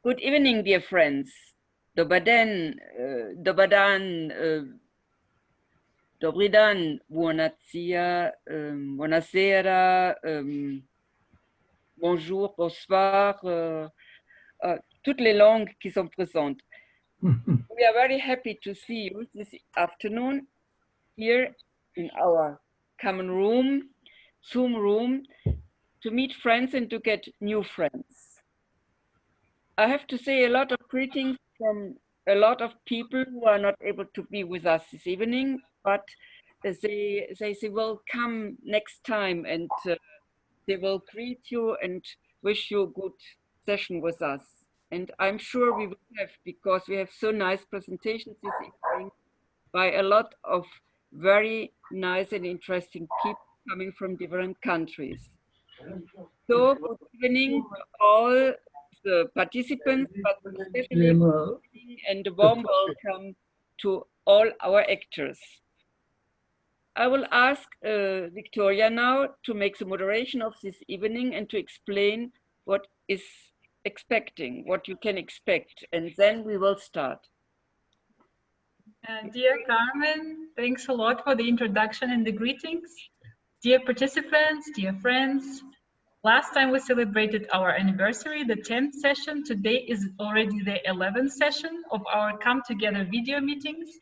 Good evening, dear friends. Dobar den, dobar dan, dobry dan, buonasera, bonjour, bonsoir, toutes les langues qui sont présentes. We are very happy to see you this afternoon here in our common room, Zoom room, to meet friends and to get new friends. I have to say a lot of greetings from a lot of people who are not able to be with us this evening, but they will come next time and they will greet you and wish you a good session with us. And I'm sure we will have, because we have so nice presentations this evening by a lot of very nice and interesting people coming from different countries. So good evening to all the participants, but especially good evening and a warm welcome to all our actors. I will ask Victoria now to make the moderation of this evening and to explain what is expecting, what you can expect, and then we will start. Dear Carmen, thanks a lot for the introduction and the greetings. Dear participants, dear friends, last time we celebrated our anniversary, the 10th session. Today is already the 11th session of our Come Together video meetings.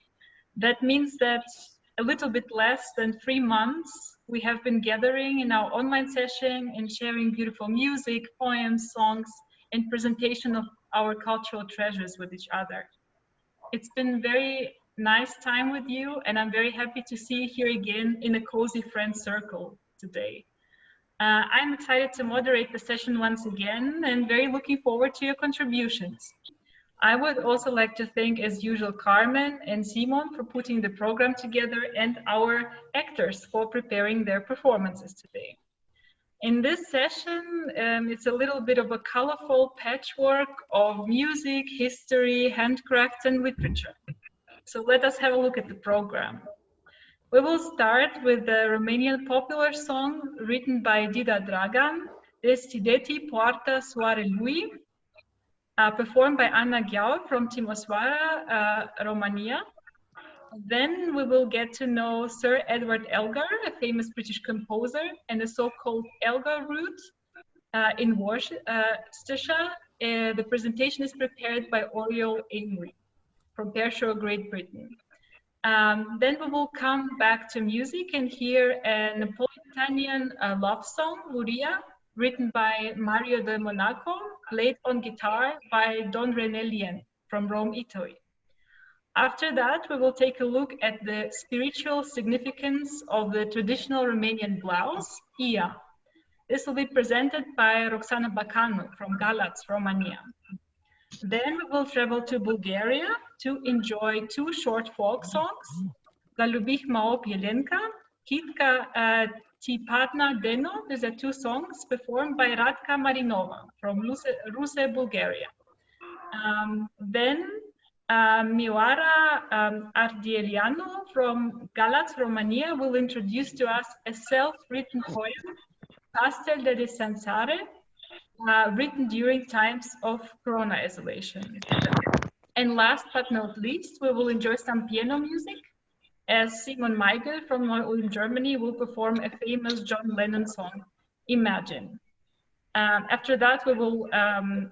That means that a little bit less than 3 months we have been gathering in our online session and sharing beautiful music, poems, songs, and presentation of our cultural treasures with each other. It's been very nice time with you, and I'm very happy to see you here again in a cozy friend circle today. I'm excited to moderate the session once again and very looking forward to your contributions. I would also like to thank, as usual, Carmen and Simon for putting the program together and our actors for preparing their performances today. In this session, it's a little bit of a colorful patchwork of music, history, handcrafts, and literature. So let us have a look at the program. We will start with the Romanian popular song written by Dida Dragan, Deschideti Poarta Soarelui, performed by Anna Gheau from Timișoara, Romania. Then we will get to know Sir Edward Elgar, a famous British composer, and the so-called Elgar route in Worcestershire. The presentation is prepared by Oriel Amory from Pershore, Great Britain. Then we will come back to music and hear a Napolitanian love song, Luria, written by Mario de Monaco, played on guitar by Don René Lien from Rome, Italy. After that, we will take a look at the spiritual significance of the traditional Romanian blouse, Ia. This will be presented by Roxana Bacanu from Galați, Romania. Then we will travel to Bulgaria to enjoy 2 short folk songs, Galubih Maop Yelenka, Kitka Tipadna Deno. These are 2 songs performed by Radka Marinova from Ruse, Bulgaria. Then Mioara Ardielianu from Galați, Romania will introduce to us a self-written poem, Pastel de Desansare, written during times of Corona isolation. And last but not least, we will enjoy some piano music as Simon Meigel from Ulm, Germany will perform a famous John Lennon song, Imagine. After that, we will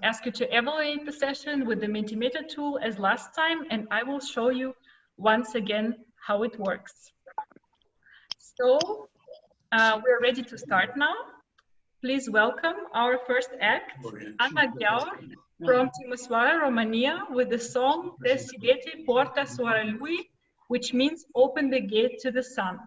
ask you to evaluate the session with the Mentimeter tool as last time, and I will show you once again how it works. So we're ready to start now. Please welcome our first act, Anna Gheau from Timișoara, Romania, with the song Deschideti Poarta Soarelui, which means Open the Gate to the Sun.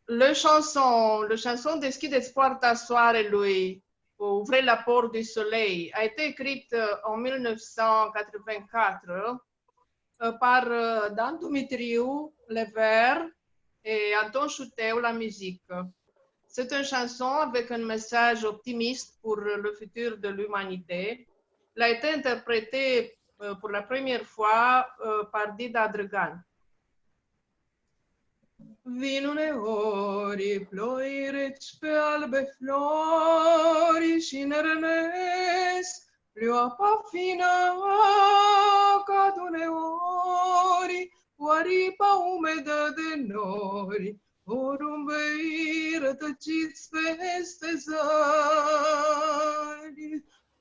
Le chanson Deschideți poarta soarelui, Ouvrez la porte du soleil, a été écrite en 1984 par Dan Dumitriu, les vers, et Anton Chuteu, la musique. C'est une chanson avec un message optimiste pour le futur de l'humanité. Elle a été interprétée pour la première fois par Dida Dragan. Vin uneori ploi reci pe albe flori și ne rănesc pleoapa fină cad uneori, cu aripa umedă de nori, porumbei rătăciți peste zări.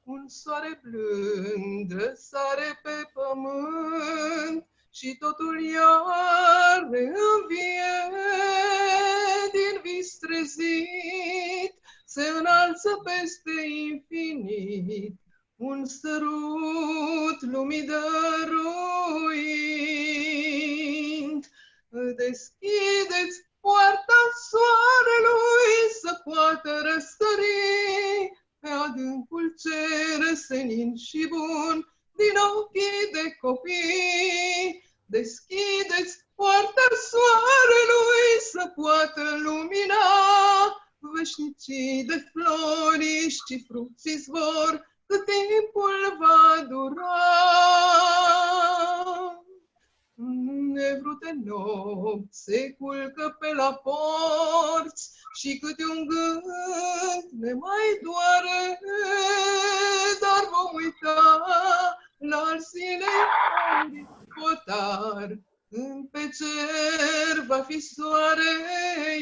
Un soare blând răsare pe pământ și totul iar ne învie din vis trezit, se înalță peste infinit un sărut lumii dăruind. Deschideți poarta soarelui să poată răsări pe adâncul cer senin și bun din ochii de copii. Deschideți poarta soarelui să poată lumina veșnicii de flori și frucți izvor cât timpul va dura. Nevrute nopți se culcă pe la porți și câte un gând ne mai doare, dar vom uita la zilei potar, când pe cer va fi soare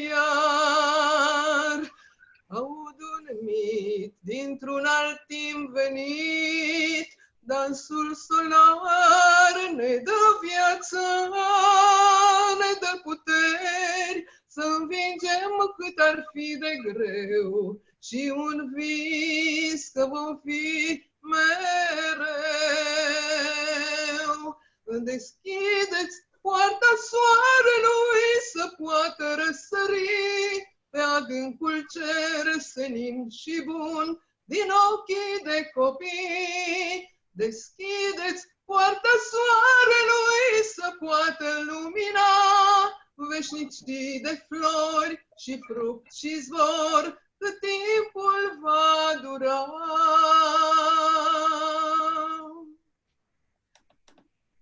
iar. Aud un mit dintr-un alt timp venit, dansul solar ne dă viață, ne dă puteri să învingem cât ar fi de greu și un vis că vom fi mereu. Deschideți poarta soarelui să poată răsări pe adâncul cer senin și bun din ochii de copii. Deschideți poarta soarelui să poată lumina veșnicii de flori și frucți și zvor cât timpul va dura.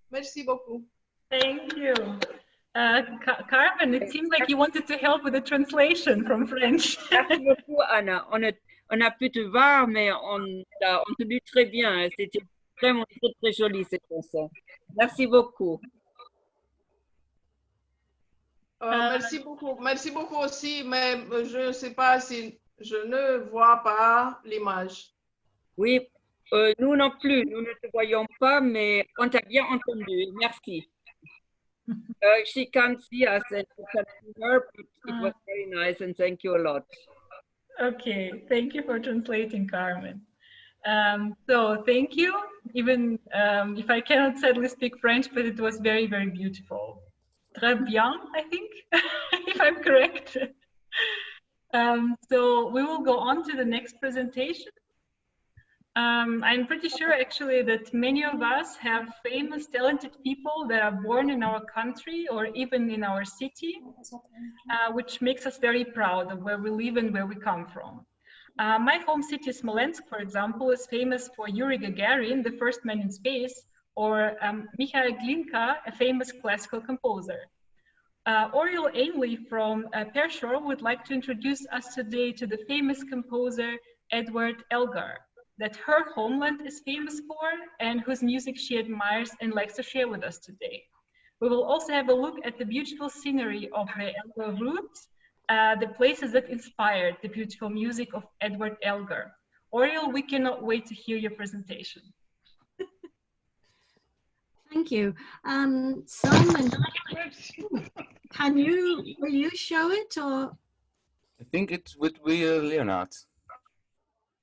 Merci beaucoup. Thank you. Carmen, it seemed like you wanted to help with the translation from French. Merci beaucoup, Anna. On a pu te voir, mais on t'a entendu très bien. C'était vraiment très, très joli, cette chanson. Merci beaucoup. Merci beaucoup aussi, mais je ne sais pas si je ne vois pas l'image. Oui, nous non plus, nous ne te voyons pas, mais on t'a bien entendu. Merci. She can't see us and we can see her, but it was very nice and thank you a lot. Okay, thank you for translating, Carmen. So thank you, even if I cannot sadly speak French, but it was very, very beautiful. Très bien, I think, if I'm correct. So we will go on to the next presentation. I'm pretty sure actually that many of us have famous, talented people that are born in our country or even in our city, which makes us very proud of where we live and where we come from. My home city, Smolensk, for example, is famous for Yuri Gagarin, the first man in space, or Mikhail Glinka, a famous classical composer. Oriel Ainley from Pershore would like to introduce us today to the famous composer Edward Elgar, that her homeland is famous for and whose music she admires and likes to share with us today. We will also have a look at the beautiful scenery of the Elgar route, the places that inspired the beautiful music of Edward Elgar. Oriel, we cannot wait to hear your presentation. Thank you. Simon, will you show it, or? I think it would be Leonard.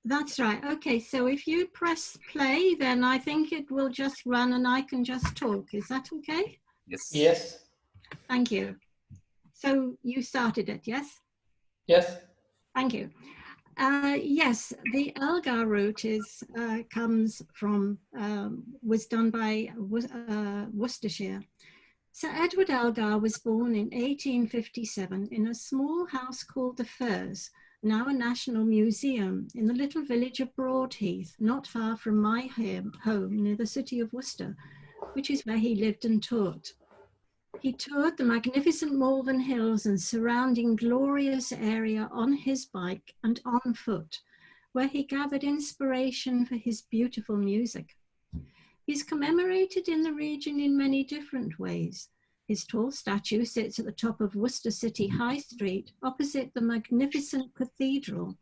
That's right. Okay, so if you press play, then I think it will just run and I can just talk. Is that okay? Yes. Yes. Thank you. So you started it, yes? Yes. Thank you. Yes, the Elgar route comes from, was done by Worcestershire. Sir Edward Elgar was born in 1857 in a small house called the Firs, now a national museum, in the little village of Broadheath, not far from my home near the city of Worcester, which is where he lived and taught. He toured the magnificent Malvern Hills and surrounding glorious area on his bike and on foot, where he gathered inspiration for his beautiful music. He's commemorated in the region in many different ways. His tall statue sits at the top of Worcester City High Street, opposite the magnificent cathedral,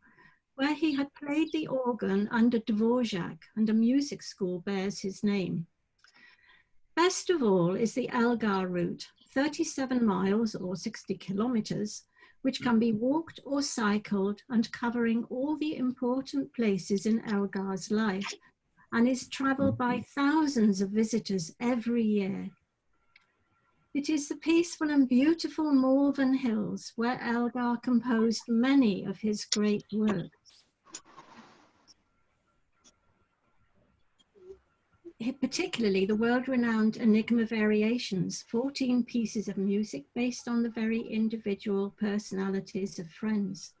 where he had played the organ under Dvorak, and a music school bears his name. Best of all is the Elgar route, 37 miles or 60 kilometers, which can be walked or cycled and covering all the important places in Elgar's life, and is traveled by thousands of visitors every year. It is the peaceful and beautiful Malvern Hills where Elgar composed many of his great works. Particularly the world-renowned Enigma Variations, 14 pieces of music based on the very individual personalities of friends.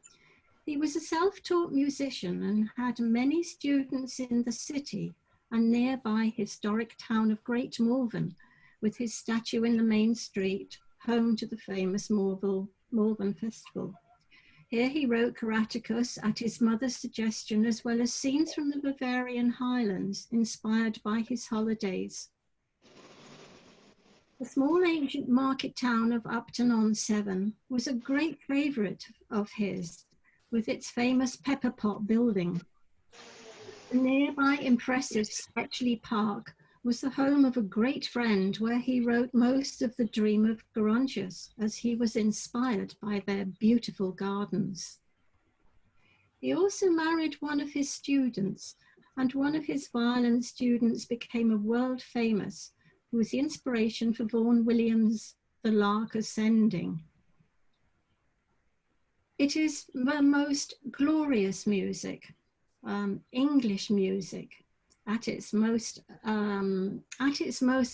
He was a self-taught musician and had many students in the city and nearby historic town of Great Malvern, with his statue in the main street, home to the famous Malvern Festival. Here he wrote Caraticus at his mother's suggestion, as well as scenes from the Bavarian highlands, inspired by his holidays. The small ancient market town of Upton-on-Severn was a great favourite of his, with its famous pepper pot building. The nearby impressive Stretchley Park was the home of a great friend where he wrote most of the Dream of Gerontius, as he was inspired by their beautiful gardens. He also married one of his students, and one of his violin students became a world famous, who was the inspiration for Vaughan Williams' The Lark Ascending. It is the most glorious music, English music, at its most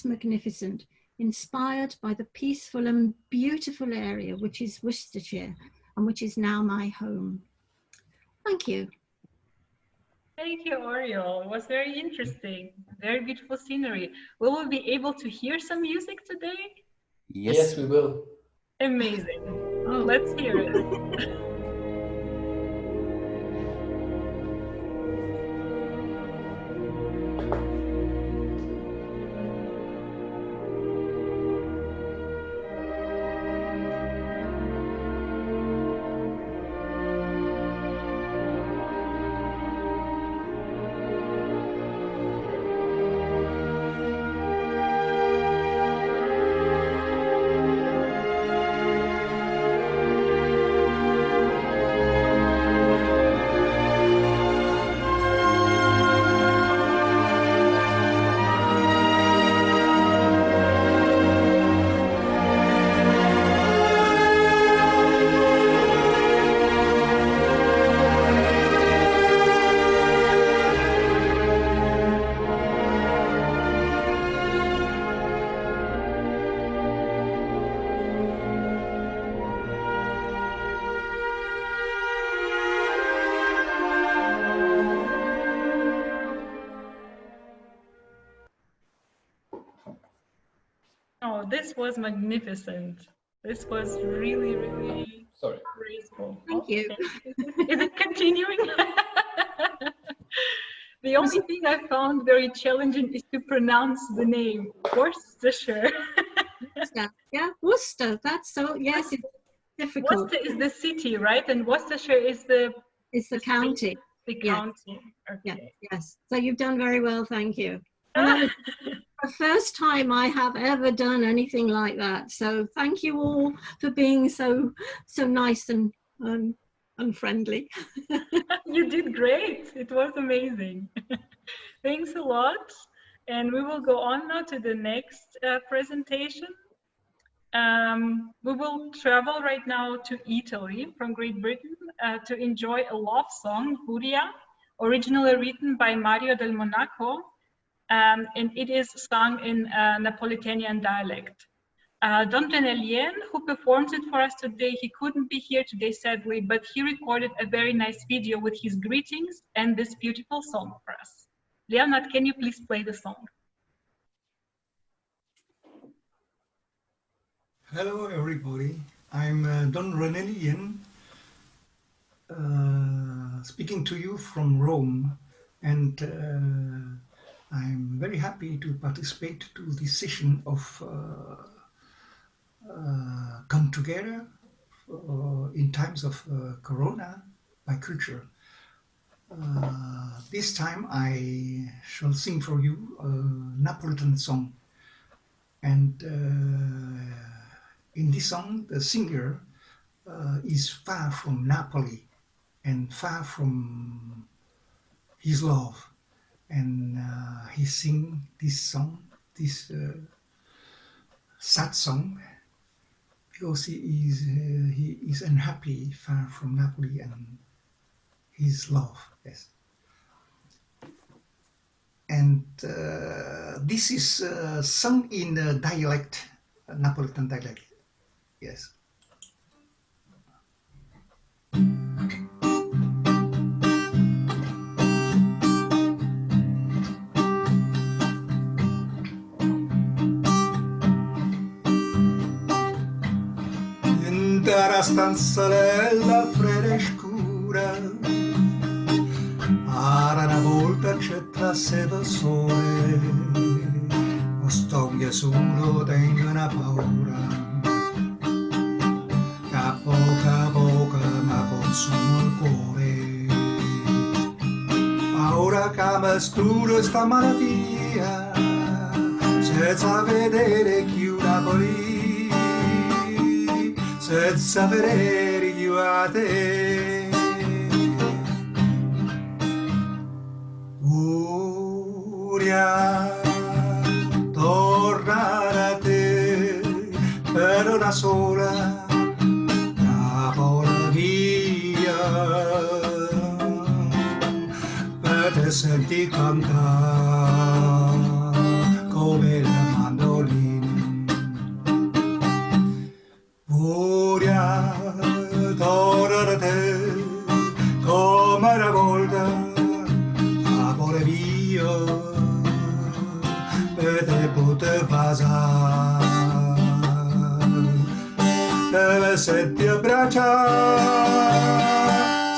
magnificent, inspired by the peaceful and beautiful area which is Worcestershire and which is now my home. Thank you. Thank you, Oriol. It was very interesting. Very beautiful scenery. Will we be able to hear some music today? Yes, we will. Amazing. Oh, let's hear it. Oh, this was magnificent. This was really, really graceful. Thank you. Is it continuing? The only thing I found very challenging is to pronounce the name, Worcestershire. Yeah, Worcester, that's so, yes, it's difficult. Worcester is the city, right? And Worcestershire is the... It's the county. The county. Yeah. Okay. Yeah, yes. So you've done very well, thank you. And that was the first time I have ever done anything like that. So thank you all for being so nice and friendly. You did great. It was amazing. Thanks a lot. And we will go on now to the next presentation. We will travel right now to Italy from Great Britain to enjoy a love song, Furia, originally written by Mario del Monaco, and it is sung in Napolitanian dialect. Don Renelien, who performs it for us today, he couldn't be here today, sadly, but he recorded a very nice video with his greetings and this beautiful song for us. Leonard, can you please play the song? Hello everybody, I'm Don Renelien speaking to you from Rome, and I'm very happy to participate to this session of Come Together in times of Corona by culture. This time I shall sing for you a Napolitan song, and in this song the singer is far from Napoli and far from his love, and he sing this song, this sad song, because he is unhappy, far from Napoli and his love. Yes. And this is sung in dialect, Napolitan dialect. Yes. La stanza della frescura, una volta c'è traseva sole, o storia solo tengo una paura, che a poca mi consuma il cuore. Ora che mi scuro sta malattia, senza vedere chi una politica, senza vedere più a te. Voglio tornare a te per una sola parola via, per te senti cantare come le mandoline. Tornare a te come una volta, amore mio, per te poteva deve senti abbracciare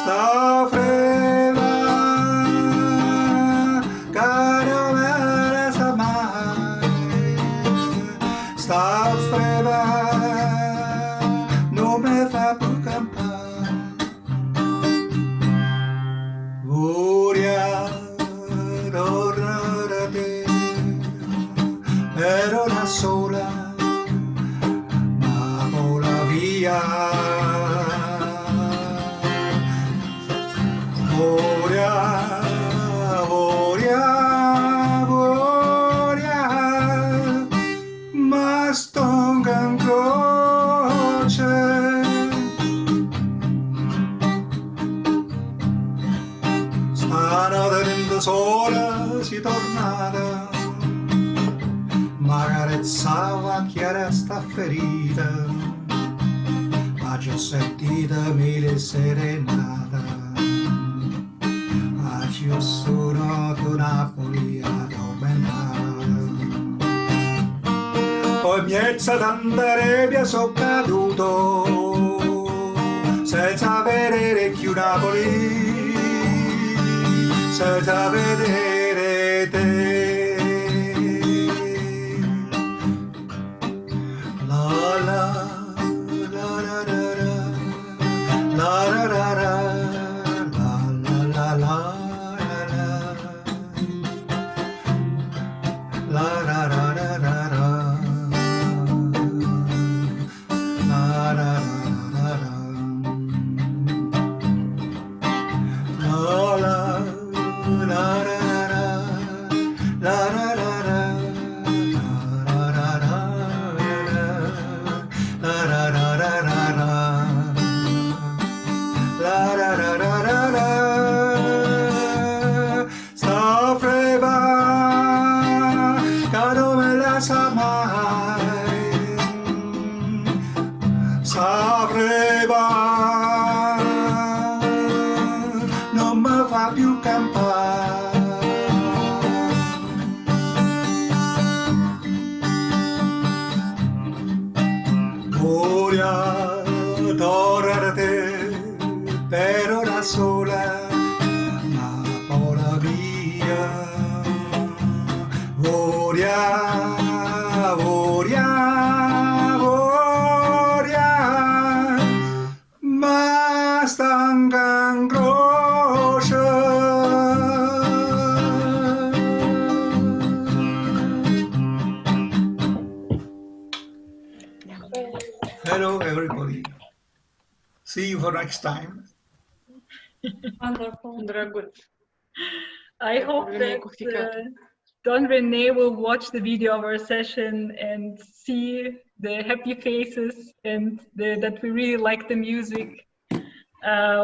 sta freva che non me ne sa mai, sta freva non me fa più campare. Voglio tornare a te per una sola parola via. Voglio, ma stonga in croce. Stanotte sola si tornata, ma carezzava chiara sta ferita, ma ci ho sentita mille serenata, ma ci ho suonato Napoli addormentata. Poi miezza tanta rebbia so caduto, senza vedere più Napoli, senza vedere te. La la la la la la la la la la la Sta freva Voria, voria, voria, mastanggang große. Hello, everybody. See you for next time. Wonderful. I hope that Don Rene will watch the video of our session and see the happy faces and that we really like the music.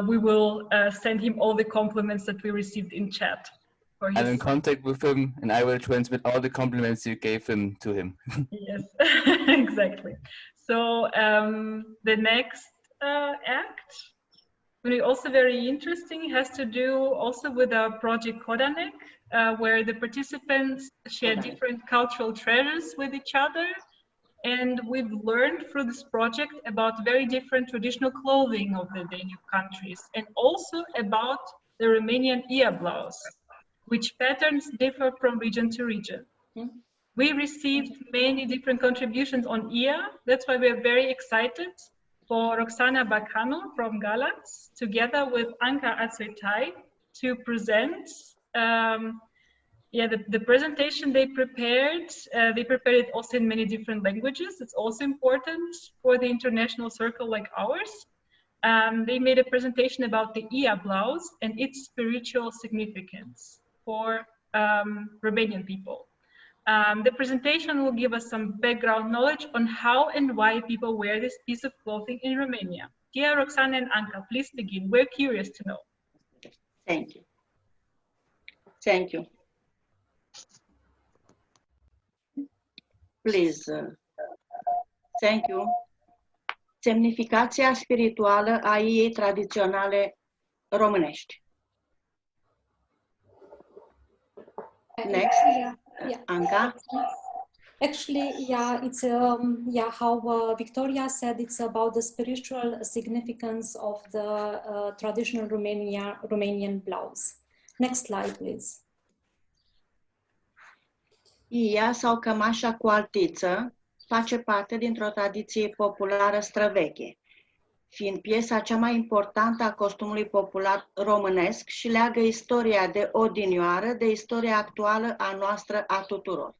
We will send him all the compliments that we received in chat. I'm in contact with him and I will transmit all the compliments you gave him to him. Yes, exactly. So the next act, also very interesting, has to do also with our project Kodanek, where the participants share different cultural treasures with each other. And we've learned through this project about very different traditional clothing of the Danube countries, and also about the Romanian ear blouse, which patterns differ from region to region. We received many different contributions on ear. That's why we are very excited for Roxana Bacano from Galați, together with Anca Ațuitai, to present the presentation they prepared. They prepared it also in many different languages. It's also important for the international circle like ours. They made a presentation about the ear blouse and its spiritual significance for Romanian people. The presentation will give us some background knowledge on how and why people wear this piece of clothing in Romania. Dear Roxana and Anca, please begin. We're curious to know. Thank you. Thank you. Please. Thank you. Semnificația spirituală a iei tradiționale românești. Next. Anca. Actually, it's how Victoria said, it's about the spiritual significance of the traditional Romanian blouse. Next slide, please. Ia sau cămașa cu altiță face parte dintr-o tradiție populară străveche, fiind piesa cea mai importantă a costumului popular românesc și leagă istoria de odinioară de istoria actuală a noastră a tuturor.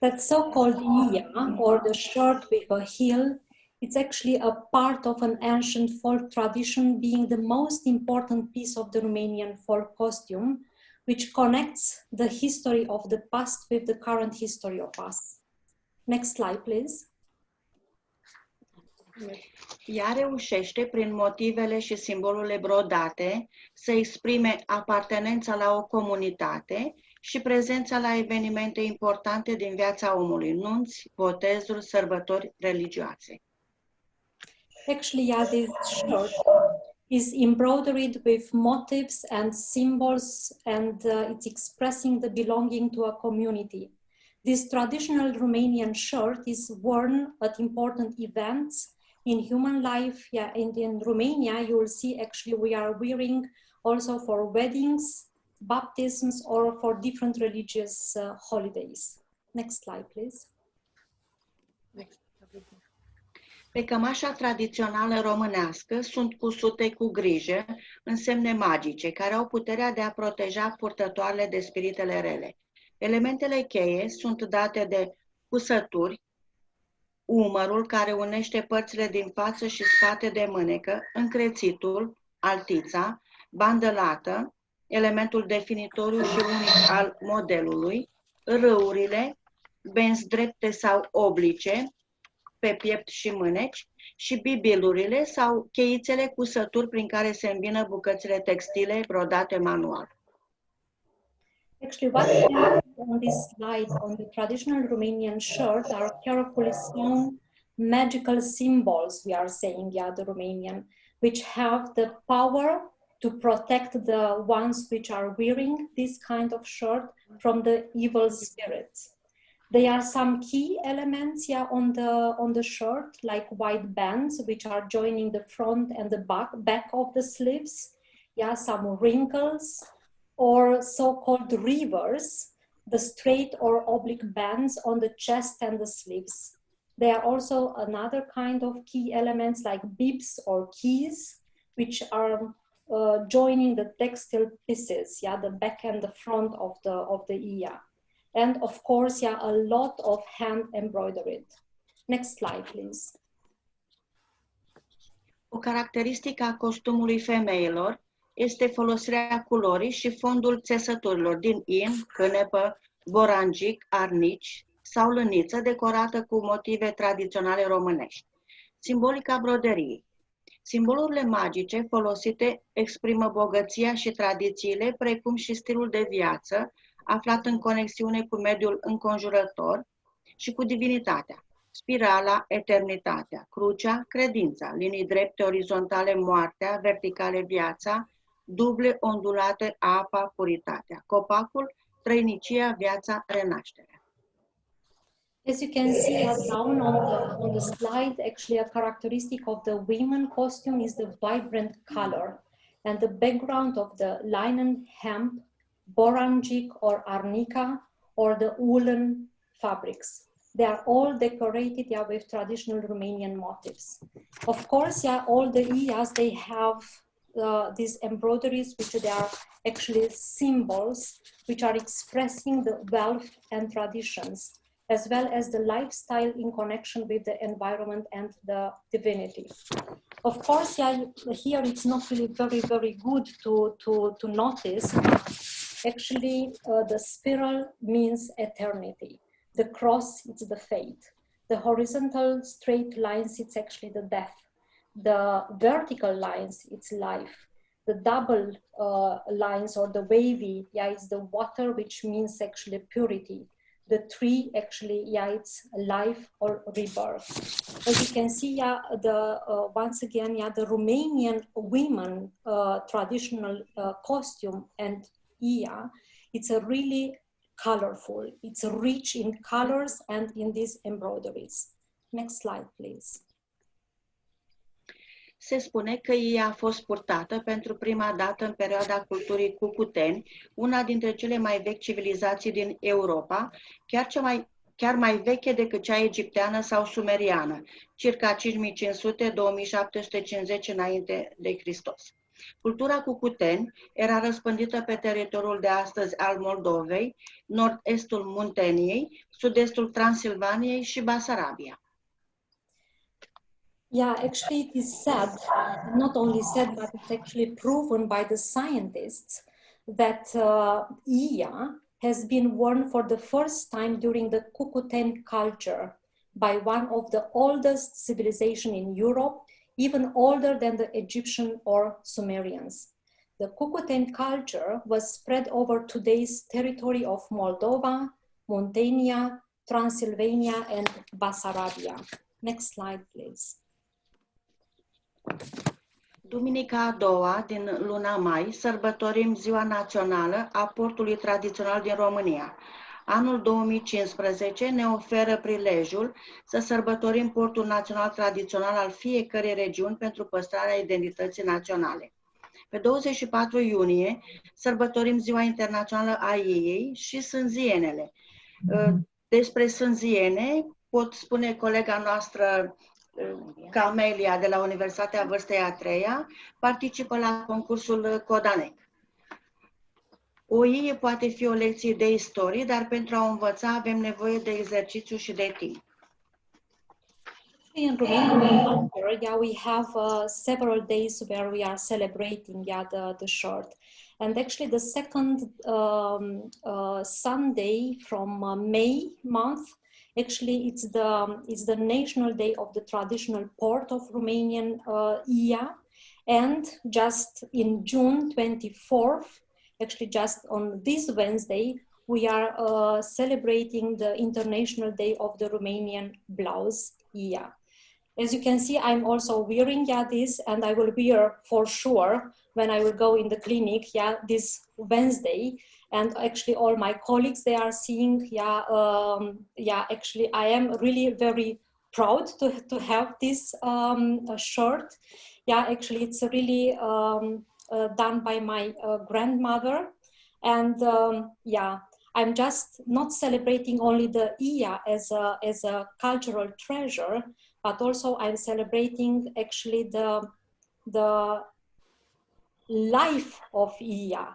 That so-called ia, or the shirt with a heel, it's actually a part of an ancient folk tradition, being the most important piece of the Romanian folk costume, which connects the history of the past with the current history of us. Next slide, please. Ea reușește, prin motivele și simbolurile brodate, să exprime apartenența la o comunitate și prezența la evenimente importante din viața omului, nunți, botezuri, sărbători religioase. Actually, this shirt is embroidered with motifs and symbols, and it's expressing the belonging to a community. This traditional Romanian shirt is worn at important events in human life. And in Romania, you will see actually we are wearing also for weddings, baptisms, or for different religious holidays. Next slide, please. Next. Pe cămașa tradițională românească sunt cusute cu grijă însemne magice care au puterea de a proteja purtătoarele de spiritele rele. Elementele cheie sunt date de cusături, umărul care unește părțile din față și spate de mânecă, încrețitul, altița, bandă lată, elementul definitoriu și unic al modelului, râurile, benzi drepte sau oblice, pe piept și mâneci, și bibilurile sau cheițele cu sături prin care se îmbină bucățile textile brodate manual. Actually, what we have on this slide on the traditional Romanian shirt are carefully sewn magical symbols, we are saying, the Romanian, which have the power to protect the ones which are wearing this kind of shirt from the evil spirits. There are some key elements on the shirt, like white bands, which are joining the front and the back of the sleeves. Some wrinkles, or so-called rivers, the straight or oblique bands on the chest and the sleeves. There are also another kind of key elements like bibs or keys, which are joining the textile pieces, yeah, the back and the front of the ia. And of course, yeah, a lot of hand embroidered. Next slide, please. O caracteristică a costumului femeilor este folosirea culorii și fondul țesăturilor din in, cânepă, borangic, arnici sau lăniță decorată cu motive tradiționale românești. Simbolica broderiei. Simbolurile magice folosite exprimă bogăția și tradițiile, precum și stilul de viață, aflat în conexiune cu mediul înconjurător și cu divinitatea. Spirala, eternitatea, crucea, credința, linii drepte, orizontale, moartea, verticale, viața, duble, ondulate, apa, puritatea, copacul, trăinicia, viața, renașterea. As you can see down on the slide, actually a characteristic of the women costume is the vibrant color, and the background of the linen, hemp, borangic or arnica, or the woolen fabrics. They are all decorated, yeah, with traditional Romanian motifs. Of course, yeah, all the ias, they have these embroideries, which they are actually symbols, which are expressing the wealth and traditions, as well as the lifestyle in connection with the environment and the divinity. Of course, yeah, here it's not really very good to notice. Actually, the spiral means eternity. The cross, it's the fate. The horizontal straight lines, it's actually the death. The vertical lines, it's life. The double lines or the wavy, yeah, it's the water, which means actually purity. The tree, actually, yeah, it's life or rebirth. As you can see, yeah, once again, yeah, the Romanian women traditional costume and ia, it's a really colorful. It's rich in colors and in these embroideries. Next slide, please. Se spune că ea a fost purtată pentru prima dată în perioada culturii cucuteni, una dintre cele mai vechi civilizații din Europa, chiar mai veche decât cea egipteană sau sumeriană, circa 5500-2750 înainte de Hristos. Cultura cucuteni era răspândită pe teritoriul de astăzi al Moldovei, nord-estul Munteniei, sud-estul Transilvaniei și Basarabia. Yeah, actually it is said, not only said, but it's actually proven by the scientists that ia has been worn for the first time during the Cucuten culture by one of the oldest civilization in Europe, even older than the Egyptian or Sumerians. The Cucuten culture was spread over today's territory of Moldova, Muntenia, Transylvania, and Basarabia. Next slide, please. Duminica a doua din luna mai sărbătorim Ziua Națională a Portului Tradițional din România. Anul 2015 ne oferă prilejul să sărbătorim Portul Național Tradițional al fiecărei regiuni pentru păstrarea identității naționale. Pe 24 iunie sărbătorim Ziua Internațională a Iei și sânzienele. Despre sânziene pot spune colega noastră Camelia de la Universitatea Vârstei a treia, participă la concursul Codanec. O ie poate fi o lecție de istorie, dar pentru a o învăța avem nevoie de exercițiu și de timp. In Romanian culture, yeah, we have several days where we are celebrating, yeah, the shirt. And actually the second Sunday from May month, actually it's the National Day of the Traditional Port of Romanian ia. And just in June 24th, actually just on this Wednesday, we are celebrating the International Day of the Romanian Blouse ia. As you can see, I'm also wearing, yeah, this, and I will wear for sure when I will go in the clinic, yeah, this Wednesday. And actually all my colleagues, they are seeing, yeah, actually I am really very proud to have this shirt. Yeah, actually it's really done by my grandmother. And yeah, I'm just not celebrating only the IA as a cultural treasure, but also I'm celebrating actually the life of IA.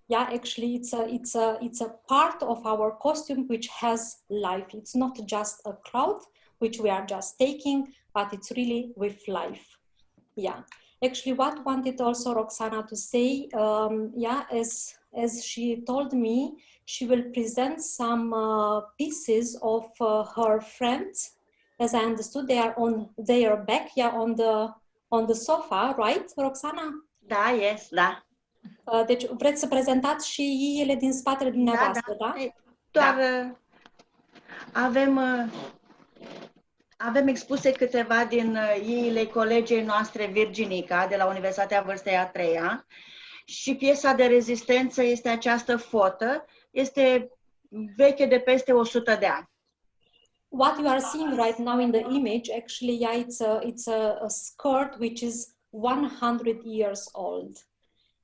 Yeah, actually it's a part of our costume which has life. It's not just a cloth which we are just taking, but it's really with life. Yeah, actually what wanted also Roxana to say, yeah, as she told me, she will present some pieces of her friends. As I understood, they are on their back, yeah, on the sofa, right, Roxana? Da, yes, da. Deci vreți să prezentați și ele din spatele dumneavoastră, da? Doar avem expuse câteva din iile colegei noastre Virginica de la Universitatea Vârstei a treia și piesa de rezistență este această fotă, este veche de peste 100 de ani. What you are seeing right now in the image, actually, yeah, it's a skirt which is 100 years old.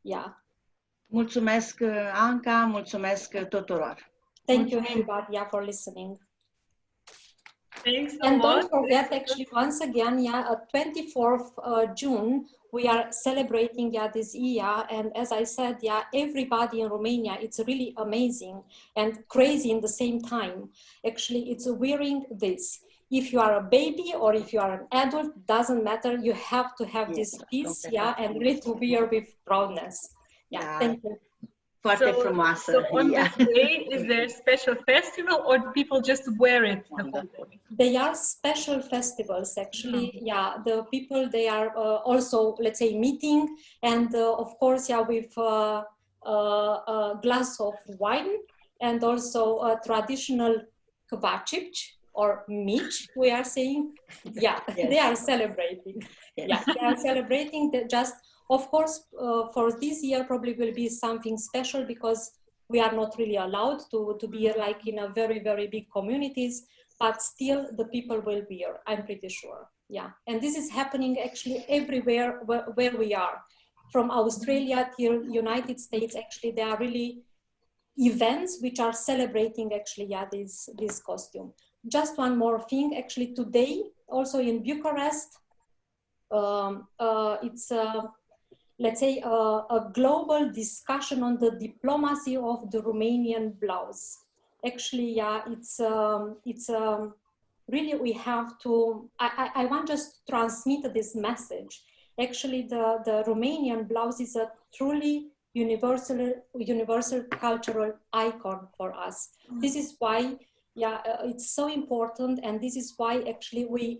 Yeah. Mulțumesc, Anca, mulțumesc tuturor. Thank you, everybody, yeah, for listening. Thanks a and lot. Don't forget, actually, once again, yeah, 24th June, we are celebrating, yeah, this year. And as I said, yeah, everybody in Romania, it's really amazing and crazy in the same time. Actually, it's wearing this. If you are a baby or if you are an adult, doesn't matter. You have to have this piece, yeah, and really to wear with proudness. Yeah, thank you. Foarte frumoasă. So on this day, is there a special festival or people just wear it the whole day? They are special festivals, actually. Yeah, the people, they are also, let's say, meeting, and of course, yeah, with a glass of wine, and also a traditional kvačić or mici, we are saying. Yeah, yes. They are celebrating. Yes. Yeah, they are celebrating. Just, of course, for this year probably will be something special because we are not really allowed to be like in a very, very big communities, but still the people will be here, I'm pretty sure. Yeah, and this is happening actually everywhere where we are. From Australia till United States, actually, there are really events which are celebrating actually, yeah, this costume. Just one more thing, actually today, also in Bucharest, it's let's say a global discussion on the diplomacy of the Romanian blouse. Actually, yeah, it's really, we have to, I want just to transmit this message. Actually, the Romanian blouse is a truly universal cultural icon for us. This is why, yeah, it's so important, and this is why actually we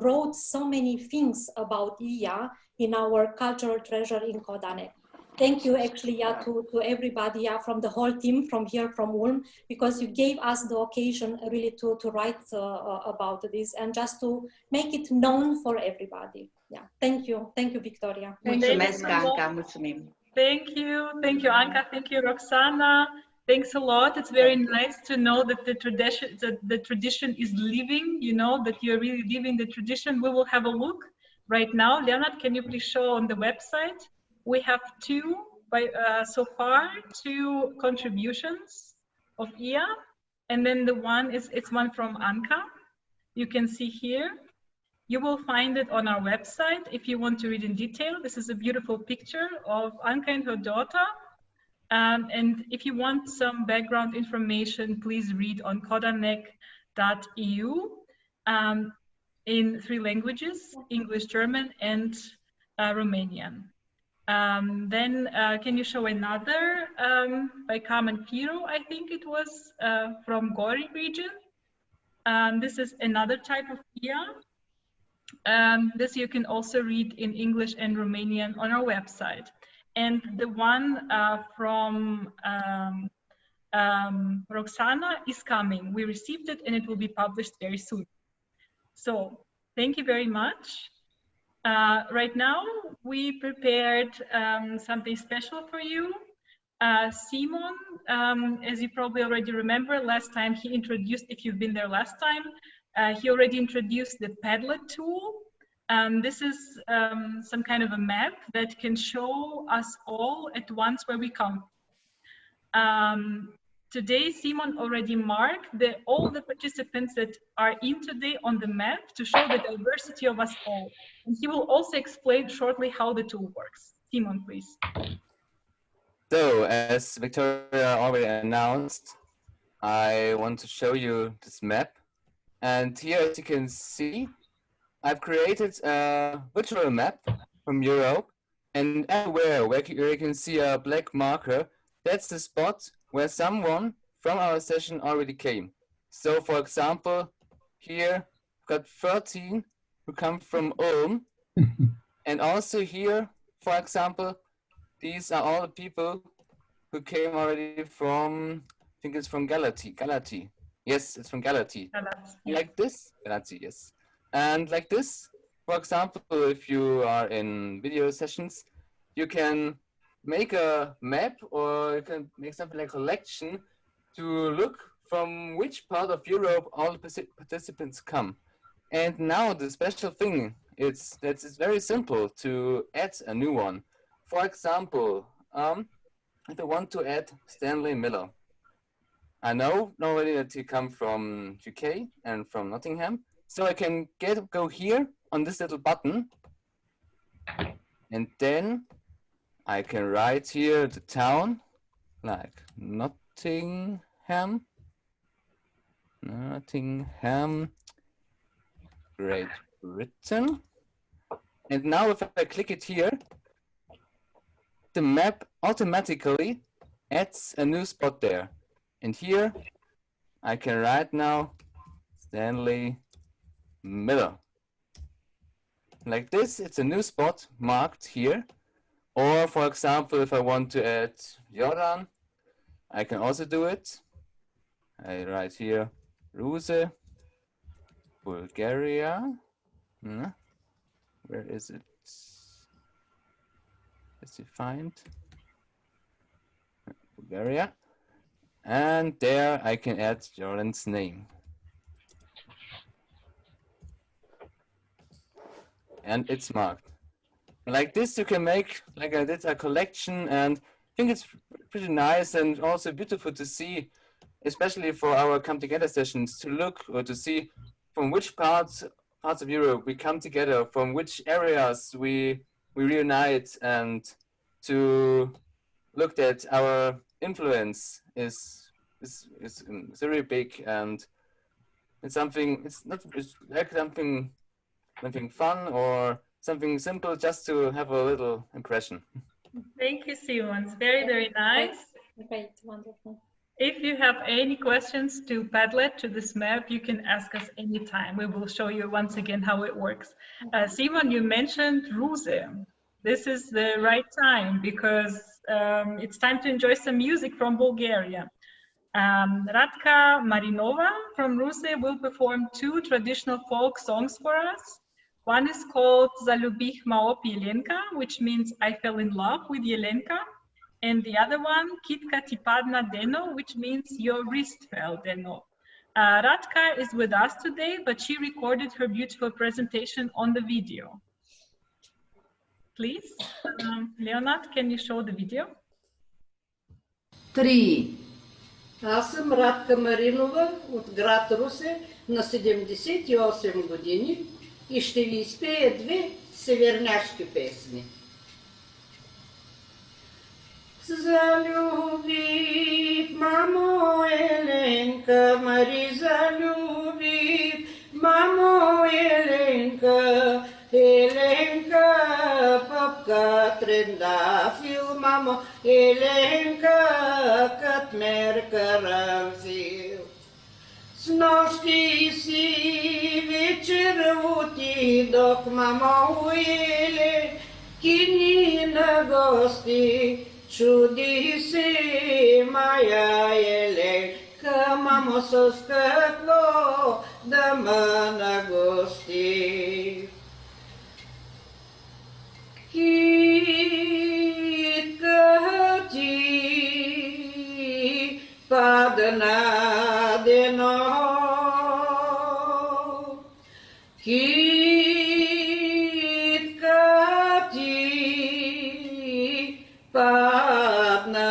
wrote so many things about IA in our cultural treasure in Kődanek. Thank you actually, yeah, to everybody, yeah, from the whole team from here, from Ulm, because you gave us the occasion really to write about this and just to make it known for everybody. Yeah, thank you, Victoria. Mulțumesc, Anca, mulțumim. Thank you, Anca, thank you, Roxana. Thanks a lot. It's very nice to know that the tradition is living, you know, that you're really living the tradition. We will have a look right now. Leonard, can you please show on the website? We have so far two contributions of IA, and then it's one from Anca. You can see here. You will find it on our website if you want to read in detail. This is a beautiful picture of Anca and her daughter. And if you want some background information, please read on kődanek.eu in 3 languages, English, German, and Romanian. Then can you show another by Carmen Piro, I think it was, from Gori region. This is another type of IA. This you can also read in English and Romanian on our website. And the one from Roxana is coming. We received it and it will be published very soon. So thank you very much. Right now, we prepared something special for you. Simon, as you probably already remember, last time he introduced, if you've been there last time, he already introduced the Padlet tool. This is some kind of a map that can show us all at once where we come. Today, Simon already marked all the participants that are in today on the map to show the diversity of us all. And he will also explain shortly how the tool works. Simon, please. So, as Victoria already announced, I want to show you this map. And here, as you can see, I've created a virtual map from Europe. And everywhere where you can see a black marker, that's the spot where someone from our session already came. So, for example, here we've got 13 who come from Ulm. And also here, for example, these are all the people who came already from, I think it's from Galati. Yes, it's from Galati. Like this, Galati, yes. And like this, for example, if you are in video sessions, you can make a map or you can make something like a collection to look from which part of Europe all the participants come. And now the special thing is that it's very simple to add a new one. For example, if I want to add Stanley Miller, I know already that he comes from UK and from Nottingham, so I can go here on this little button, and then I can write here the town, like Nottingham, Great Britain. And now if I click it here, the map automatically adds a new spot there. And here I can write now Stanley Miller. Like this, it's a new spot marked here. Or for example, if I want to add Jordan, I can also do it. I write here Ruse, Bulgaria. Where is it? Let's see, find Bulgaria. And there I can add Jordan's name. And it's marked. Like this, you can make, like I did, a collection, and I think it's pretty nice and also beautiful to see, especially for our come together sessions, to look or to see from which parts of Europe we come together, from which areas we reunite, and to look that our influence is very big, and it's something, it's like something fun or something simple, just to have a little impression. Thank you, Simon. It's very, very nice. Great, wonderful. If you have any questions to Padlet, to this map, you can ask us anytime. We will show you once again how it works. Simon, you mentioned Ruse. This is the right time because it's time to enjoy some music from Bulgaria. Radka Marinova from Ruse will perform 2 traditional folk songs for us. One is called Zalubih Maop Yelenka, which means I fell in love with Yelenka. And the other one, Kitka Tipadna Deno, which means your wrist fell, Deno. Radka is with us today, but she recorded her beautiful presentation on the video. Please, Leonard, can you show the video? 3. Аз съм Радка Маринова от град Русе на 78 години и ще ви изпея 2 северняшки песни. Залюбив, мамо Еленка, Мари залюбив, мамо Еленка, Еленка, папка трендафил, мамо Еленка, кът мерка ранзил. С нощи си вечер отидох, мамо Еле, кини на гости, чуди се моя Еленка, мамо со стъкло да ме нагости. Китка ти падна дено, китка ти падна,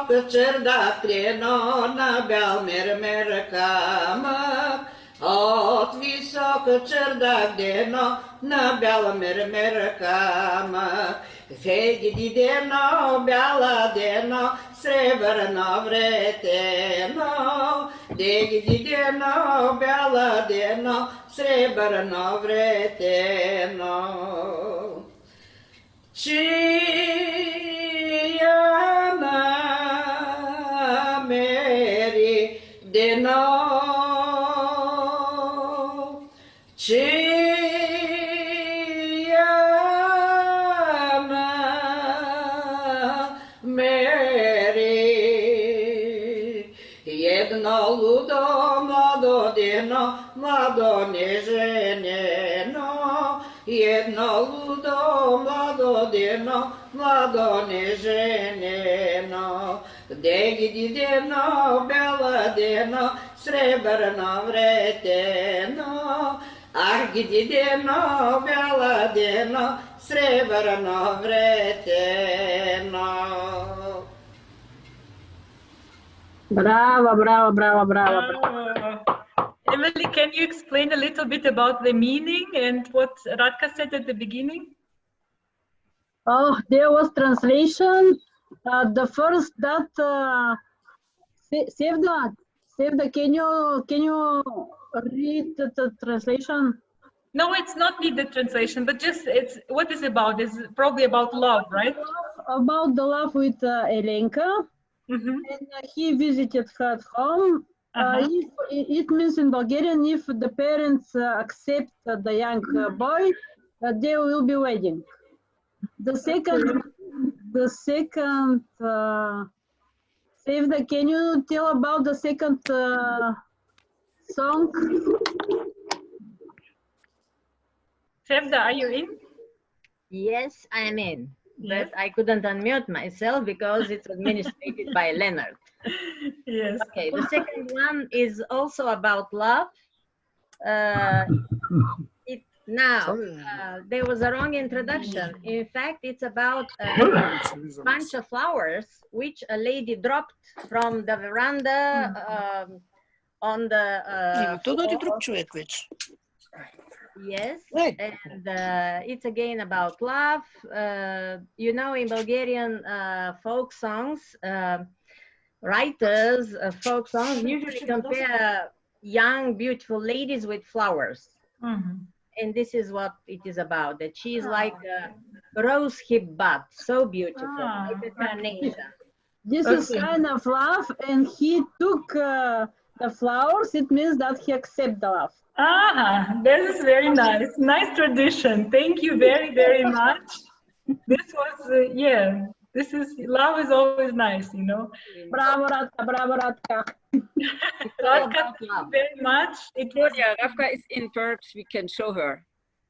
чердак трено на бял мермер камък. От висок чердак дено на бял мермер камък. Феги дено, бяла дено, сребърно вретено. Деги дено, бяла дено, сребърно вретено. Чия намери дено, едно лудо младо дено, младо неженено. Едно лудо младо дено, младо неженено. Деги дено, бяла дено, сребърно вретено. Ах, гиди дено, бяла дено, сребърно вретено. Bravo, bravo, bravo, bravo, bravo. Emily, can you explain a little bit about the meaning and what Radka said at the beginning? Oh, there was translation. The first that Sevda, can you read the translation? No, it's not need the translation, but just it's what is about is probably about love, right? About the love with Elenka. And he visited her at home. It means in Bulgarian, if the parents accept the young boy, they will be wedding. The second, Sevda, can you tell about the second song? Sevda, are you in? Yes, I am in. But I couldn't unmute myself because it's administrated by Leonard. Yes. Okay, the second one is also about love. There was a wrong introduction. In fact, it's about a bunch of flowers which a lady dropped from the veranda on the Yes, and it's again about love. You know, in Bulgarian folk songs, writers of folk songs usually compare young, beautiful ladies with flowers. And this is what it is about, that she is like a rose hip bud, so beautiful, like a carnation. This is sign of love, and he took the flowers. It means that he accepts the love. This is very nice. Nice tradition. Thank you very, very much. This was, this is, love is always nice, you know. Bravo, Radka, bravo, Radka. Radka, thank you very much. Radka is in, perhaps we can show her.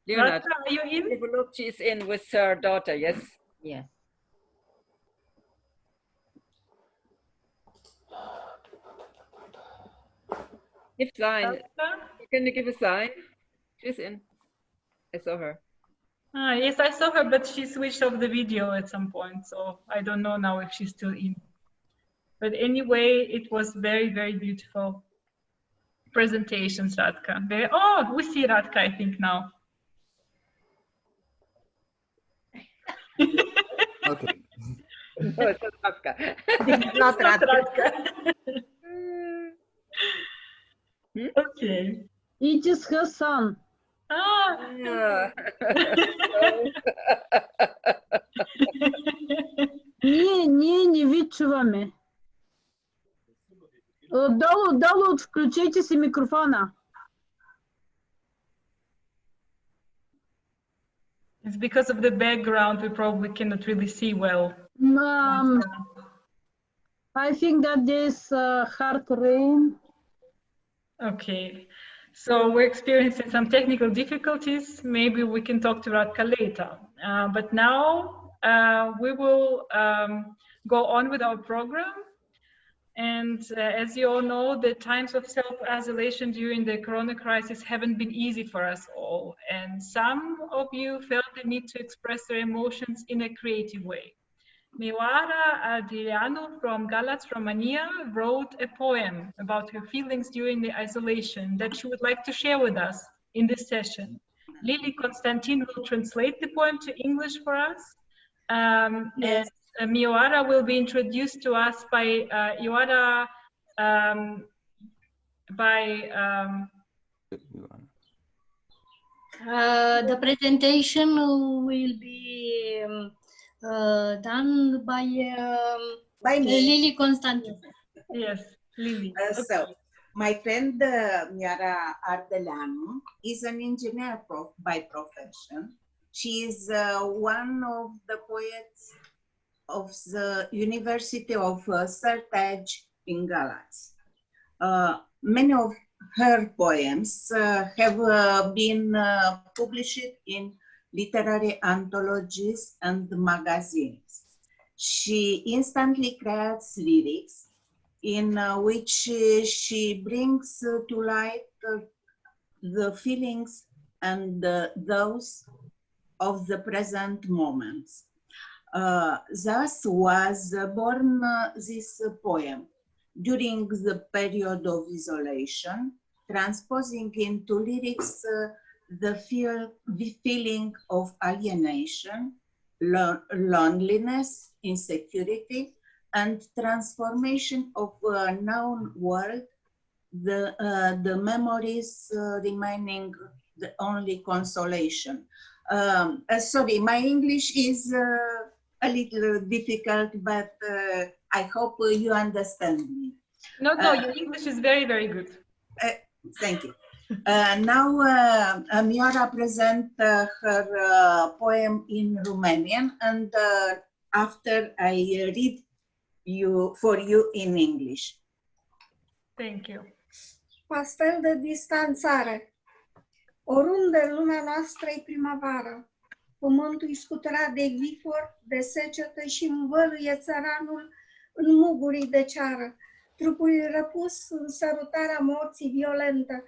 Leonard, Radka, are you in? Look, she's in with her daughter, yes? Yes. Give sign. Can you give a sign? She's in. I saw her. Yes, I saw her, but she switched off the video at some point, so I don't know now if she's still in. But anyway, it was very, very beautiful presentations, Radka. Oh, we see Radka, I think, now. Okay. No, it's not Radka. It's not Radka. Okay. It is her son. Не ви чуваме. Долу, включете си микрофона. It's because of the background, we probably cannot really see well. I think that there's hard rain. Okay, so we're experiencing some technical difficulties. Maybe we can talk to Radka later. But now we will go on with our program. And as you all know, the times of self-isolation during the corona crisis haven't been easy for us all. And some of you felt the need to express their emotions in a creative way. Mioara Adriano from Galați, Romania, wrote a poem about her feelings during the isolation that she would like to share with us in this session. Lily Constantin will translate the poem to English for us. Yes. And Mioara will be introduced to us by Ioara, the presentation will be done by me. Lily Constantin. Yes, Lily. So, my friend Mioara Ardeleanu is an engineer by profession. She is one of the poets of the University of Sărtaj in Galați. Many of her poems have been published in literary anthologies and magazines. She instantly creates lyrics in which she brings to light the feelings and those of the present moments. Thus was born this poem during the period of isolation, transposing into lyrics the feeling of alienation, loneliness, insecurity, and transformation of a known world, the memories remaining the only consolation. Sorry, my English is a little difficult, but I hope you understand me. No, your English is very, very good. Thank you. Now, Mioara present her poem in Romanian, and after I read for you in English. Thank you. Pastel de distanțare. Oriunde în lumea noastră-i primăvară, pământul-i scuturat de vifor, de secetă și învăluie țăranul în mugurii de ceară, trupul răpus în sărutarea morții violentă.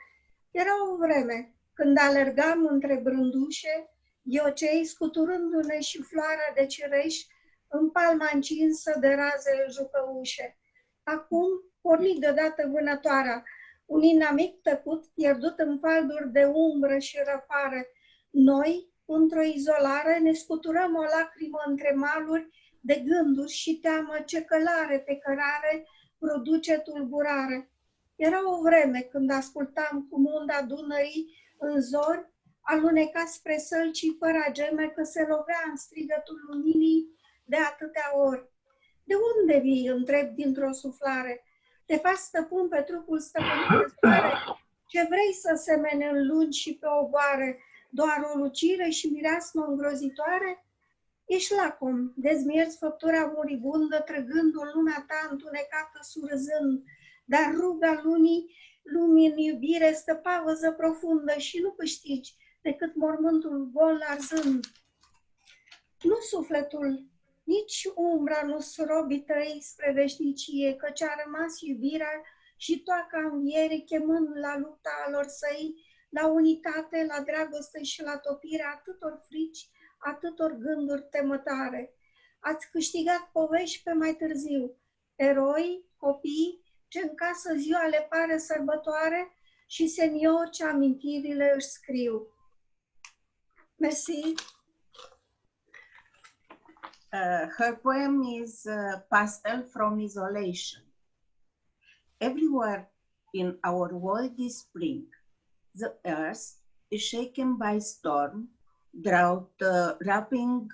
Era o vreme când alergam între brândușe, ghiocei scuturându-ne și floarea de cireș în palma încinsă de razele jucăușe. Acum, pornit deodată vânătoarea, un inamic tăcut, pierdut în falduri de umbră și răpare. Noi, într-o izolare, ne scuturăm o lacrimă între maluri de gânduri și teamă ce călare pe cărare produce tulburare. Era o vreme când ascultam cum unda Dunării în zori aluneca spre sălcii fără geme că se lovea în strigătul luminii de atâtea ori. De unde vii, întreb dintr-o suflare? Te faci stăpân pe trupul stăpânit de soare? Ce vrei să semene în lungi și pe oboare? Doar o lucire și mireasmă îngrozitoare? Ești lacom, dezmierzi făptura muribundă, trăgându-l lumea ta întunecată surâzând, dar ruga lumii în iubire stă pavăză profundă și nu câștigi decât mormântul gol arzând. Nu sufletul, nici umbra nu-s robii tăi spre veșnicie, căci a rămas iubirea și toaca învierii chemând la lupta alor săi, la unitate, la dragoste și la topirea atâtor frici, atâtor gânduri temătare. Ați câștigat povești pe mai târziu, eroi, copii, ce în casă ziua le pare sărbătoare și seniori ce amintirile își scriu. Mersi. Her poem is Pastel from Isolation. Everywhere in our world is spring. The earth is shaken by storm, drought wrapping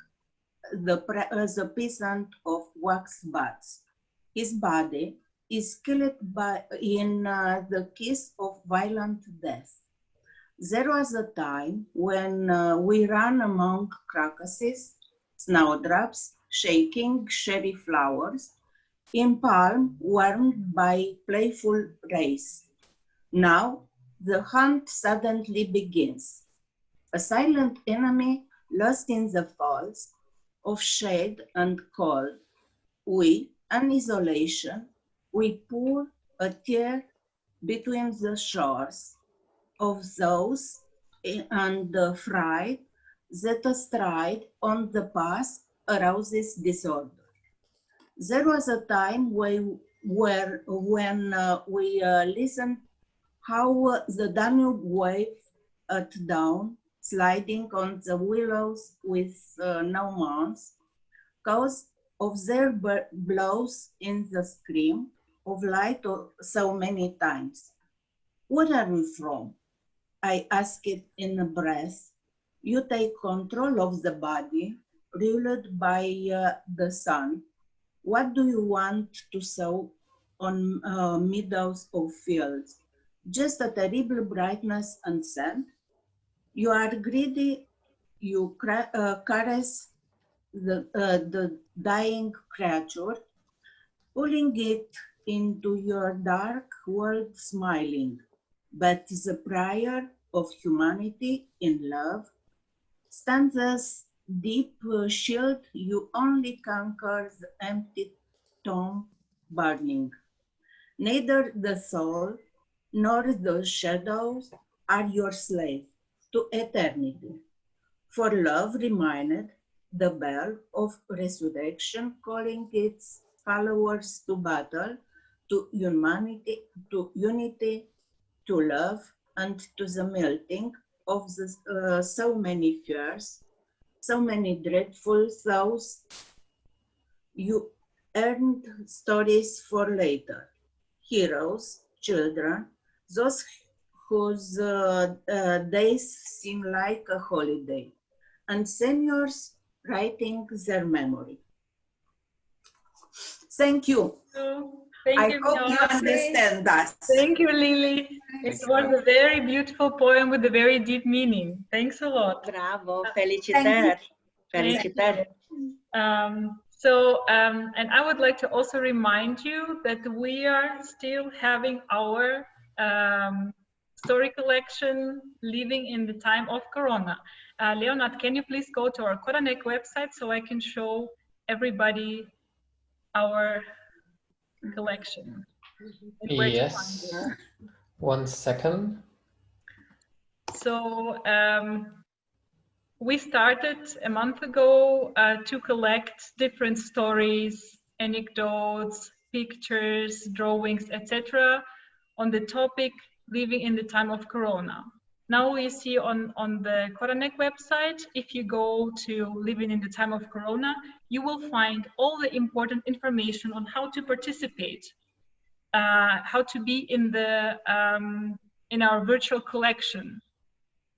the peasant of wax buds. His body is killed in the kiss of violent death. There was a time when we ran among crocuses, snowdrops, shaking cherry flowers, in palm warmed by playful rays. Now the hunt suddenly begins. A silent enemy lost in the folds of shade and cold. We, in isolation, we pour a tear between the shores of those and the fright that a stride on the path arouses disorder. There was a time when we listened how the Danube wave at dawn, sliding on the willows with no mounds, cause of their blows in the scream of light so many times. Where are we from? I asked it in a breath. You take control of the body, ruled by the sun. What do you want to sow on meadows or fields? Just a terrible brightness and scent? You are greedy, you caress the dying creature, pulling it into your dark world smiling. But the prayer of humanity in love stands as deep shield, you only conquer the empty tomb burning. Neither the soul nor the shadows are your slave to eternity. For love reminded the bell of resurrection, calling its followers to battle, to humanity, to unity, to love, and to the melting of the, so many fears, so many dreadful thoughts. You earned stories for later. Heroes, children, those whose days seem like a holiday, and seniors writing their memory. Thank you. Thank you, hope you understand that. Thank you, Lily. It was a very beautiful poem with a very deep meaning. Thanks a lot. Bravo, felicitări. Felicitări. And I would like to also remind you that we are still having our story collection, Living in the Time of Corona. Leonard, can you please go to our Kodanek website so I can show everybody our collection? Yes, 1 second. So we started a month ago to collect different stories, anecdotes, pictures, drawings, etc. on the topic living in the time of Corona. Now we see on the Kodanek website, if you go to living in the time of Corona, you will find all the important information on how to participate, how to be in the in our virtual collection,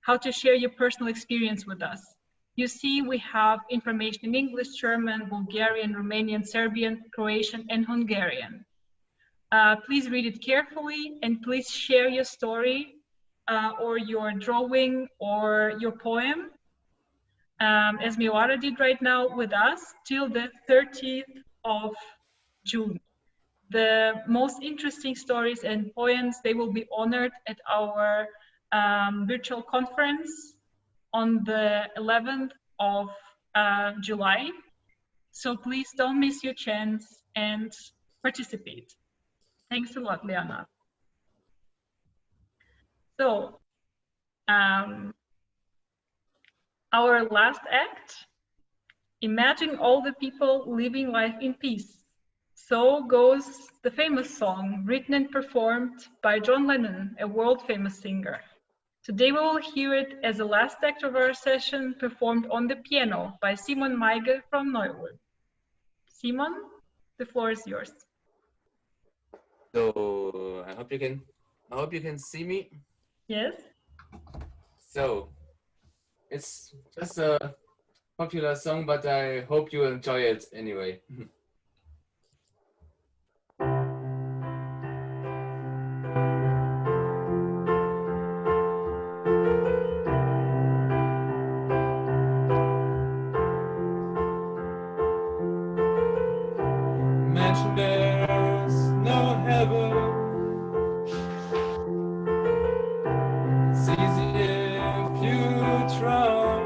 how to share your personal experience with us. You see, we have information in English, German, Bulgarian, Romanian, Serbian, Croatian, and Hungarian. Please read it carefully and please share your story or your drawing or your poem, as Miwara did right now with us, till the 30th of June. The most interesting stories and poems, they will be honored at our virtual conference on the 11th of July. So please don't miss your chance and participate. Thanks a lot, Leonard. So, our last act, imagine all the people living life in peace. So goes the famous song written and performed by John Lennon, a world famous singer. Today we will hear it as the last act of our session, performed on the piano by Simon Meigel from Neuwohl. Simon, the floor is yours. So I hope you can see me. Yes. So it's just a popular song, but I hope you enjoy it anyway. Imagine there's no heaven. It's easy if you try.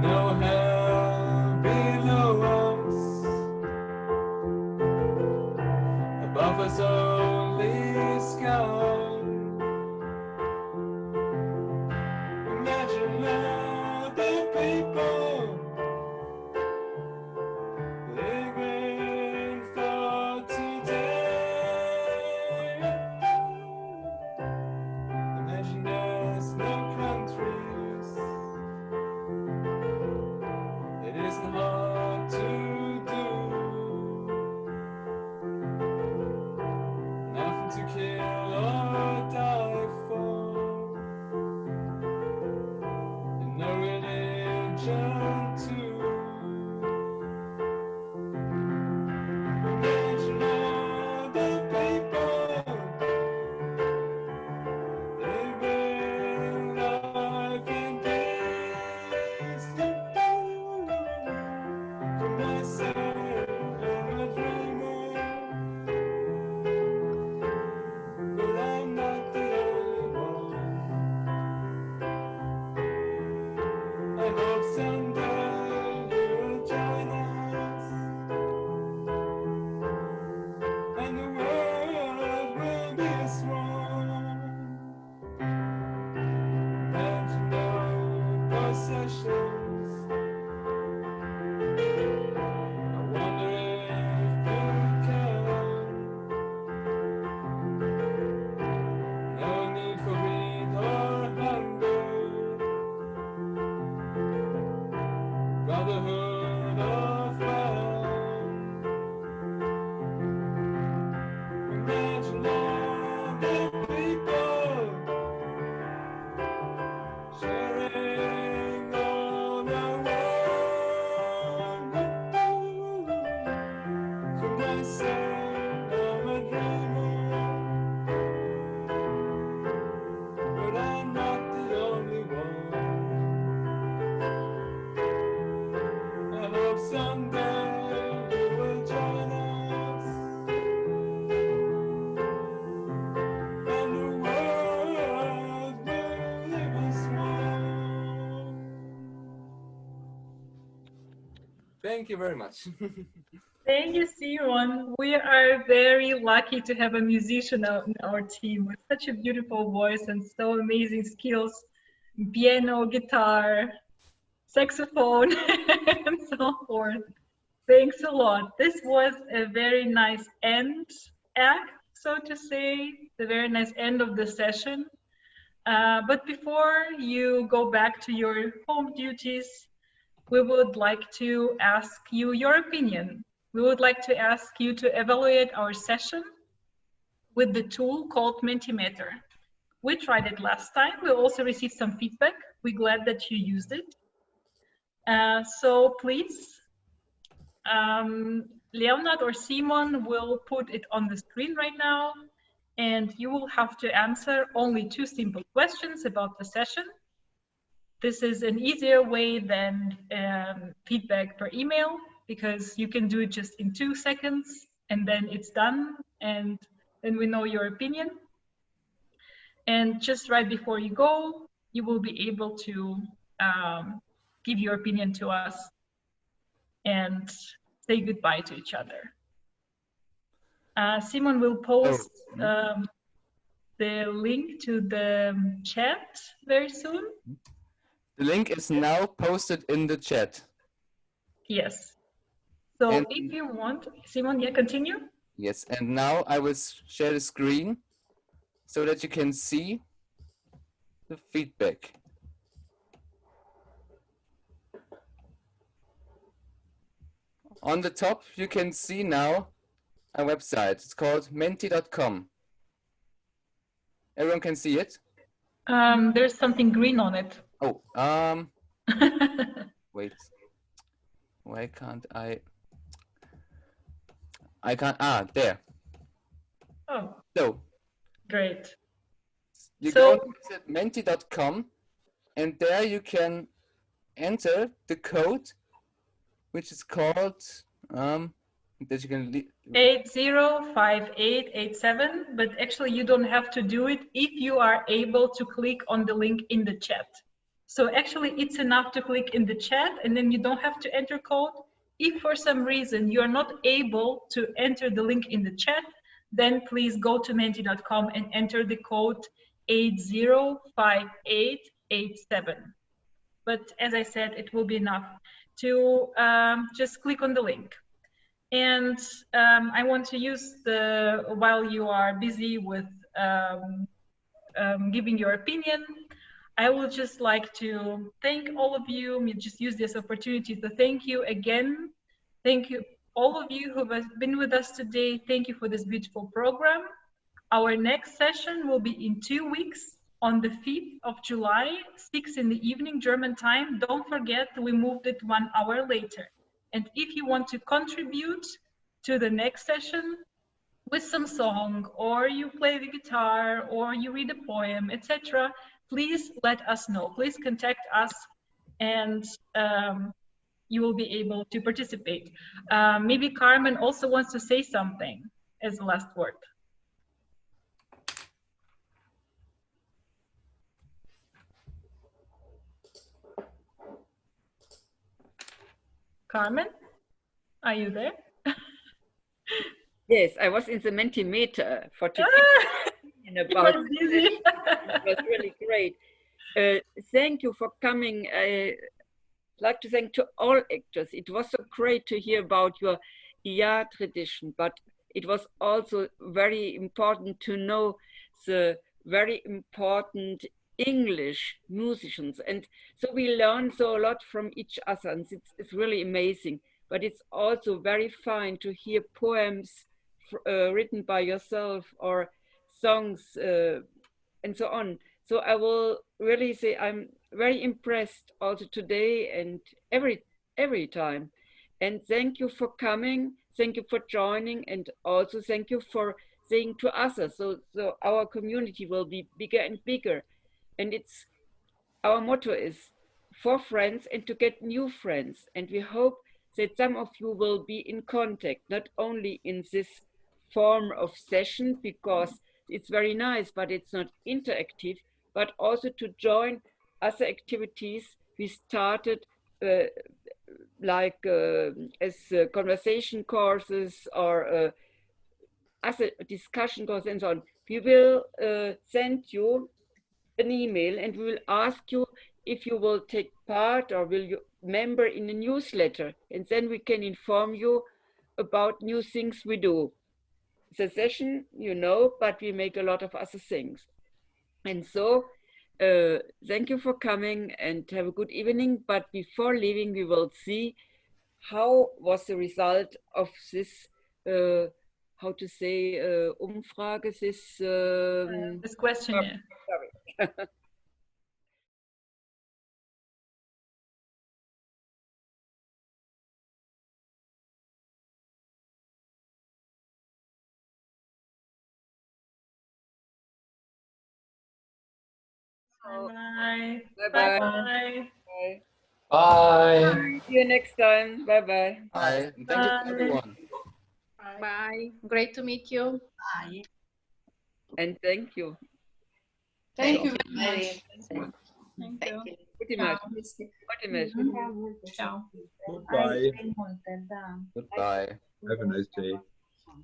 No hell below us. Above us only sky. Imagine other people Thank you very much. Thank you, Simon. We are very lucky to have a musician in our team with such a beautiful voice and so amazing skills. Piano, guitar, saxophone, and so forth. Thanks a lot. This was a very nice end act, so to say, the very nice end of the session. But before you go back to your home duties, we would like to ask you your opinion. We would like to ask you to evaluate our session with the tool called Mentimeter. We tried it last time. We also received some feedback. We're glad that you used it. So please, Leonard or Simon will put it on the screen right now, and you will have to answer only 2 simple questions about the session. This is an easier way than feedback per email, because you can do it just in 2 seconds and then it's done, and then we know your opinion. And just right before you go, you will be able to give your opinion to us and say goodbye to each other. Simon will post the link to the chat very soon. The link is now posted in the chat. Yes. So if you want, Simon, yeah, continue. Yes, and now I will share the screen so that you can see the feedback. On the top, you can see now a website. It's called menti.com. Everyone can see it? There's something green on it. Oh, wait. Why can't I can't, there. Oh. So. Great. You go to menti.com, and there you can enter the code, which is called, that you can 805887, but actually you don't have to do it if you are able to click on the link in the chat. So actually it's enough to click in the chat, and then you don't have to enter code. If for some reason you are not able to enter the link in the chat, then please go to menti.com and enter the code 805887. But as I said, it will be enough to just click on the link. And I want to use while you are busy with giving your opinion, I would just like to thank all of you. Just use this opportunity to thank you again. Thank you, all of you who have been with us today. Thank you for this beautiful program. Our next session will be in 2 weeks on the 5th of July, 6 in the evening, German time. Don't forget, we moved it 1 hour later. And if you want to contribute to the next session with some song, or you play the guitar, or you read a poem, etc., please let us know. Please contact us, and you will be able to participate. Maybe Carmen also wants to say something as the last word. Carmen, are you there? Yes, I was in the Mentimeter for today. About it was really great. Thank you for coming. I'd like to thank to all actors. It was so great to hear about your IA tradition, but it was also very important to know the very important English musicians. And so we learned so a lot from each other, and it's really amazing. But it's also very fine to hear poems written by yourself, or songs and so on. So I will really say I'm very impressed also today and every time. And thank you for coming. thank you for joining, and also thank you for saying to others. So our community will be bigger and bigger. And it's our motto is for friends and to get new friends. And we hope that some of you will be in contact, not only in this form of session, because it's very nice, but it's not interactive, but also to join other activities we started like as conversation courses or other discussion courses and so on. We will send you an email and we will ask you if you will take part or will you member in a newsletter, and then we can inform you about new things we do. The session, you know, but we make a lot of other things. And so thank you for coming and have a good evening. But before leaving, we will see how was the result of this, how to say, Umfrage, this questionnaire. Sorry. Bye. Bye-bye. Bye. Bye. Bye. See you next time. Bye-bye. Bye. And thank you to everyone. Bye. Great to meet you. Bye. And thank you. Thank you very much. Thank you. Mulțumesc. Ciao. Goodbye. Goodbye. Have a nice day.